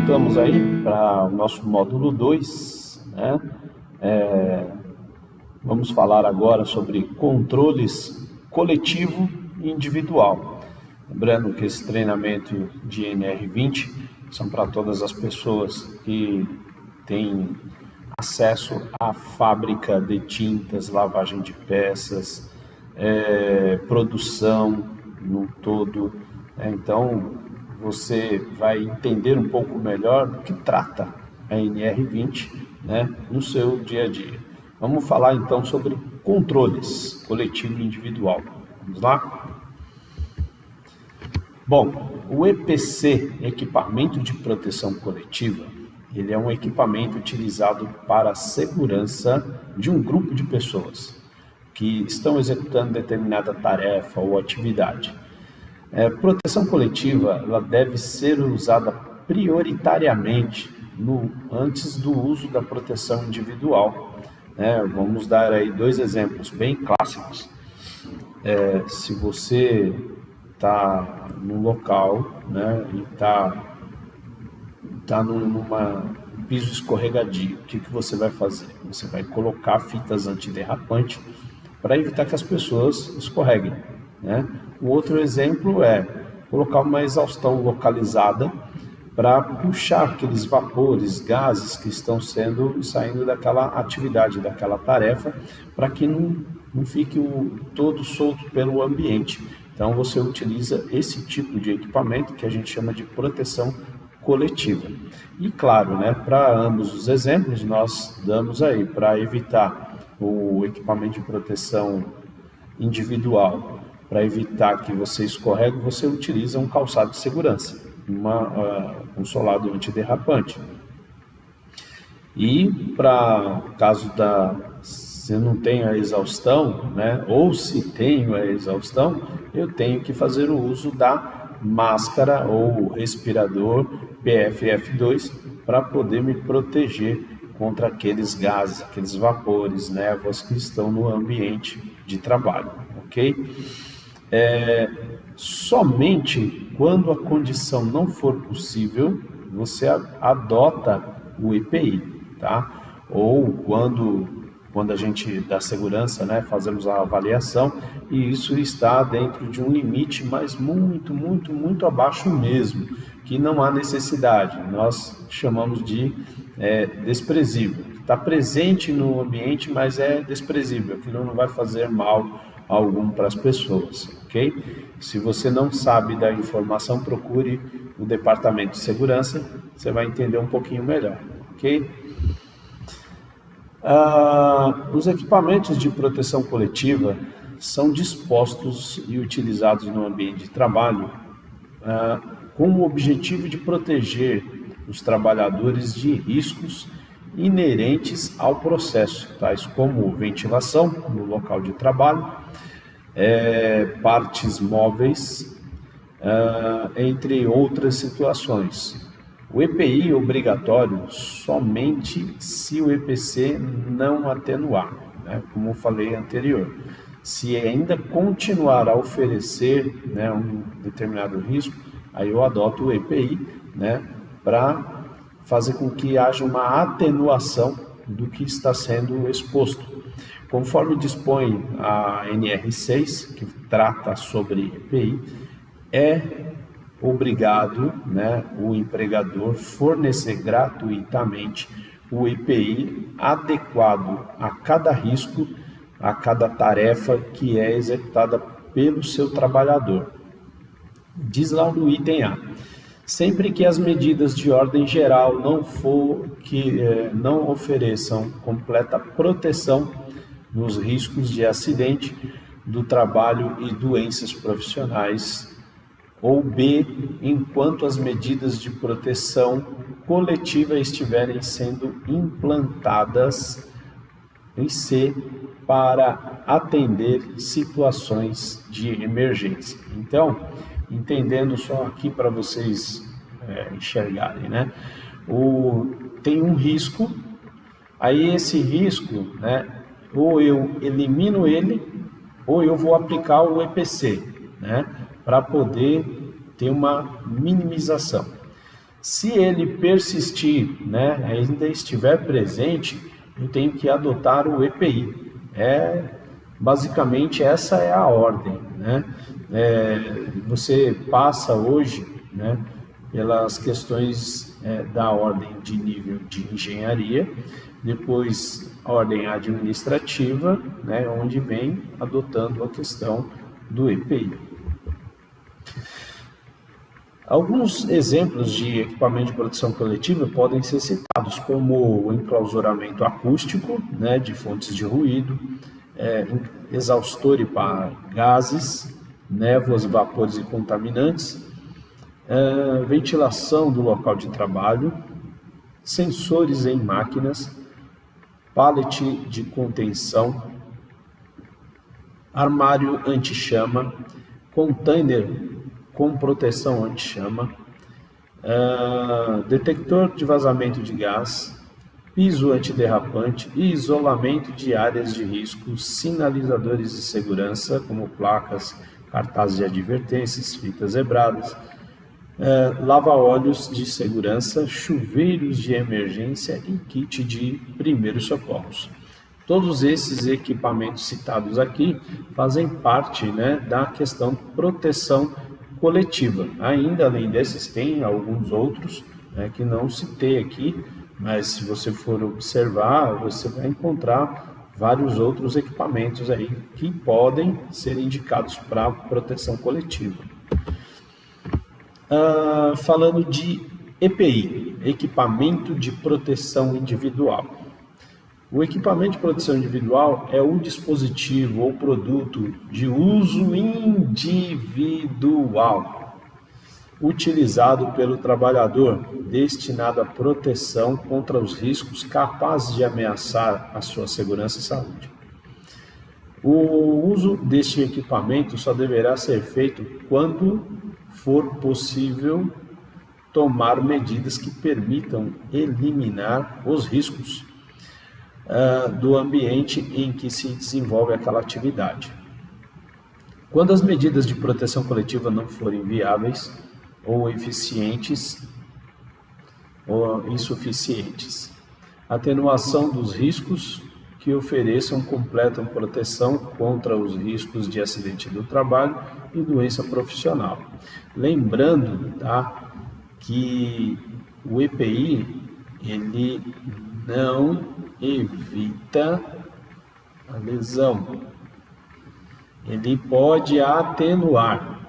voltamos aí para o nosso módulo 2, né? Vamos falar agora sobre controles coletivo e individual. Lembrando que esse treinamento de NR20 são para todas as pessoas que têm acesso à fábrica de tintas, lavagem de peças, produção no todo. Então, você vai entender um pouco melhor do que trata a NR20, né, no seu dia a dia. Vamos falar então sobre controles coletivo e individual. Vamos lá? Bom, o EPC, Equipamento de Proteção Coletiva, ele é um equipamento utilizado para a segurança de um grupo de pessoas que estão executando determinada tarefa ou atividade. Proteção coletiva, ela deve ser usada prioritariamente antes do uso da proteção individual. Vamos dar aí 2 exemplos bem clássicos. Se você está num local, né, e está num piso escorregadio, o que você vai fazer? Você vai colocar fitas antiderrapante para evitar que as pessoas escorreguem, né? O outro exemplo é colocar uma exaustão localizada para puxar aqueles vapores, gases que estão saindo daquela atividade, daquela tarefa, para que não fique todo solto pelo ambiente. Então você utiliza esse tipo de equipamento que a gente chama de proteção coletiva. E claro, né, para ambos os exemplos nós damos aí para evitar o equipamento de proteção individual, para evitar que você escorregue, você utiliza um calçado de segurança, um solado antiderrapante. E para caso se eu não tenho a exaustão, né, ou se tenho a exaustão, eu tenho que fazer o uso da máscara ou respirador PFF2 para poder me proteger contra aqueles gases, aqueles vapores, névoas que estão no ambiente de trabalho, ok? Somente quando a condição não for possível, você adota o EPI, tá? Ou quando a gente dá segurança, né, fazemos a avaliação e isso está dentro de um limite, mas muito, muito, muito abaixo mesmo, que não há necessidade. Nós chamamos de desprezível. Está presente no ambiente, mas é desprezível. Aquilo não vai fazer mal algum para as pessoas, ok? Se você não sabe da informação, procure o departamento de segurança, você vai entender um pouquinho melhor, ok? Os equipamentos de proteção coletiva são dispostos e utilizados no ambiente de trabalho com o objetivo de proteger os trabalhadores de riscos inerentes ao processo, tais como ventilação no local de trabalho, partes móveis, entre outras situações. O EPI é obrigatório somente se o EPC não atenuar, né, como eu falei anterior. Se ainda continuar a oferecer, né, um determinado risco, aí eu adoto o EPI, né, para fazer com que haja uma atenuação do que está sendo exposto. Conforme dispõe a NR6, que trata sobre EPI, é obrigado, né, o empregador fornecer gratuitamente o EPI adequado a cada risco, a cada tarefa que é executada pelo seu trabalhador. Diz lá no item A: sempre que as medidas de ordem geral não ofereçam completa proteção nos riscos de acidente do trabalho e doenças profissionais, ou B, enquanto as medidas de proteção coletiva estiverem sendo implantadas, e C, para atender situações de emergência. Então, entendendo só aqui para vocês enxergarem, né? Tem um risco, aí esse risco, né, ou eu elimino ele, ou eu vou aplicar o EPC, né, para poder ter uma minimização. Se ele persistir, né, ainda estiver presente, eu tenho que adotar o EPI. Basicamente essa é a ordem, né? Você passa hoje, né, pelas questões da ordem de nível de engenharia, depois a ordem administrativa, né, onde vem adotando a questão do EPI. Alguns exemplos de equipamento de proteção coletiva podem ser citados, como o enclausuramento acústico, né, de fontes de ruído, exaustor para gases, névoas, vapores e contaminantes, ventilação do local de trabalho, sensores em máquinas, pallet de contenção, armário anti-chama, container com proteção anti-chama, detector de vazamento de gás, piso antiderrapante e isolamento de áreas de risco, sinalizadores de segurança, como placas, cartazes de advertências, fitas zebradas, lava-óleos de segurança, chuveiros de emergência e kit de primeiros socorros. Todos esses equipamentos citados aqui fazem parte, né, da questão de proteção coletiva. Ainda além desses, tem alguns outros, né, que não citei aqui, mas se você for observar, você vai encontrar vários outros equipamentos aí que podem ser indicados para proteção coletiva. Falando de EPI, equipamento de proteção individual. O equipamento de proteção individual é o dispositivo ou produto de uso individual utilizado pelo trabalhador, destinado à proteção contra os riscos capazes de ameaçar a sua segurança e saúde. O uso deste equipamento só deverá ser feito quando for possível tomar medidas que permitam eliminar os riscos do ambiente em que se desenvolve aquela atividade. Quando as medidas de proteção coletiva não forem viáveis ou eficientes ou insuficientes, atenuação dos riscos que ofereçam completa proteção contra os riscos de acidente do trabalho e doença profissional. Lembrando, tá, que o EPI ele não evita a lesão, ele pode atenuar,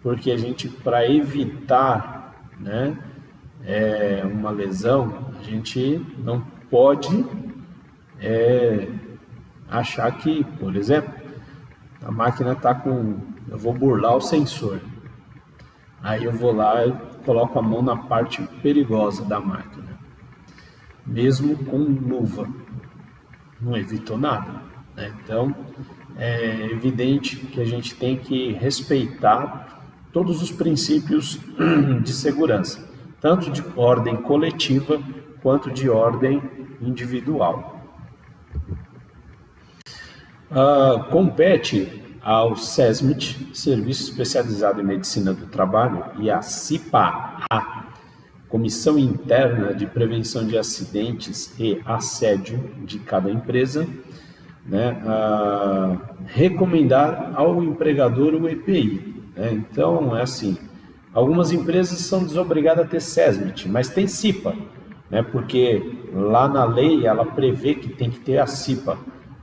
porque a gente, para evitar, né, uma lesão, a gente não pode achar que, por exemplo, a máquina está com, eu vou burlar o sensor, aí eu vou lá e coloco a mão na parte perigosa da máquina, mesmo com luva, não evitou nada, né? Então, é evidente que a gente tem que respeitar todos os princípios de segurança, tanto de ordem coletiva quanto de ordem individual. Compete ao SESMIT, Serviço Especializado em Medicina do Trabalho, e à CIPA-A, Comissão Interna de Prevenção de Acidentes e Assédio de cada empresa, né, recomendar ao empregador o EPI. Né? Então, é assim, algumas empresas são desobrigadas a ter SESMIT, mas tem CIPA, né, porque lá na lei ela prevê que tem que ter a CIPA.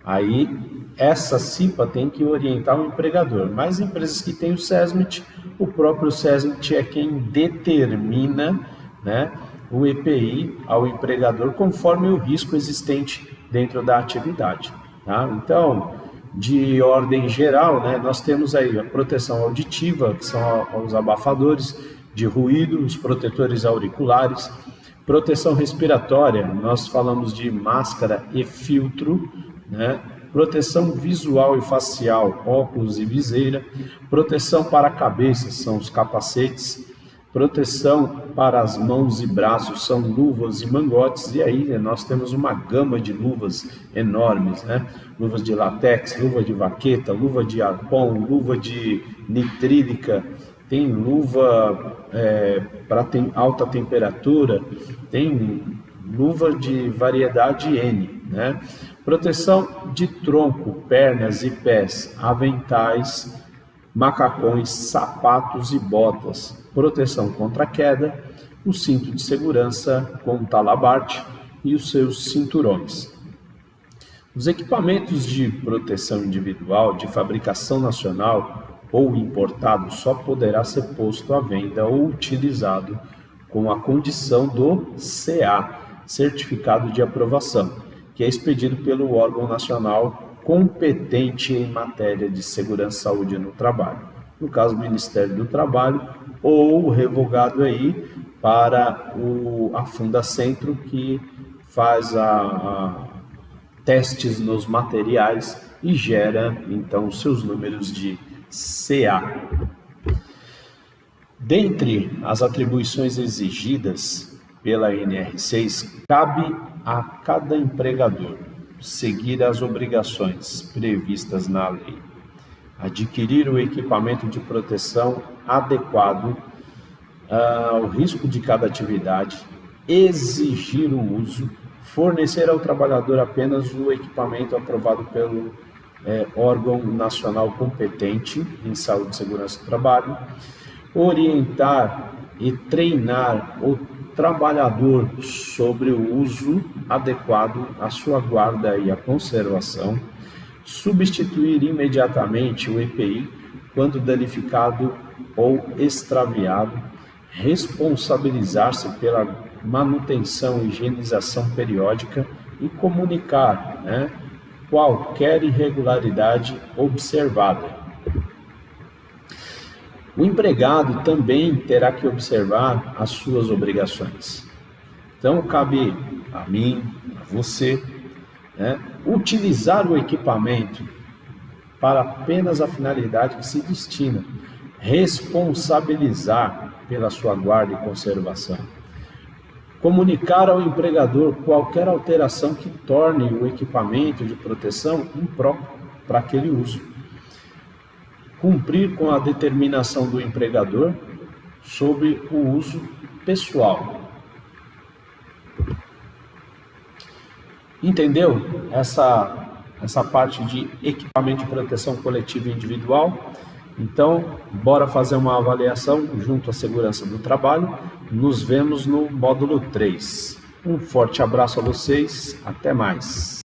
Aí, essa CIPA tem que orientar o empregador, mas empresas que têm o SESMIT, o próprio SESMIT é quem determina, né, o EPI ao empregador conforme o risco existente dentro da atividade. Tá? Então, de ordem geral, né, nós temos aí a proteção auditiva, que são os abafadores de ruído, os protetores auriculares, proteção respiratória, nós falamos de máscara e filtro, né? Proteção visual e facial, óculos e viseira, proteção para a cabeça, são os capacetes, proteção para as mãos e braços, são luvas e mangotes, e aí nós temos uma gama de luvas enormes, né? Luvas de látex, luva de vaqueta, luva de arpão, luva de nitrílica, tem luva para alta temperatura, tem luva de variedade N, né? Proteção de tronco, pernas e pés, aventais, macacões, sapatos e botas, proteção contra queda, o cinto de segurança com talabarte e os seus cinturões. Os equipamentos de proteção individual de fabricação nacional ou importado só poderá ser posto à venda ou utilizado com a condição do CA, Certificado de Aprovação, que é expedido pelo órgão nacional competente em matéria de segurança e saúde no trabalho, no caso o Ministério do Trabalho, ou revogado aí para a Fundacentro, que faz testes nos materiais e gera então seus números de CA. Dentre as atribuições exigidas pela NR6, cabe a cada empregador seguir as obrigações previstas na lei, adquirir o equipamento de proteção adequado ao risco de cada atividade, exigir o uso, fornecer ao trabalhador apenas o equipamento aprovado pelo órgão nacional competente em saúde e segurança do trabalho, orientar e treinar o trabalhador sobre o uso adequado, a sua guarda e a conservação, substituir imediatamente o EPI quando danificado ou extraviado, responsabilizar-se pela manutenção e higienização periódica e comunicar, qualquer irregularidade observada. O empregado também terá que observar as suas obrigações. Então, cabe a mim, a você, utilizar o equipamento para apenas a finalidade que se destina, responsabilizar pela sua guarda e conservação, comunicar ao empregador qualquer alteração que torne o equipamento de proteção impróprio para aquele uso, cumprir com a determinação do empregador sobre o uso pessoal. Entendeu? Essa parte de equipamento de proteção coletiva e individual. Então, bora fazer uma avaliação junto à segurança do trabalho. Nos vemos no módulo 3. Um forte abraço a vocês. Até mais.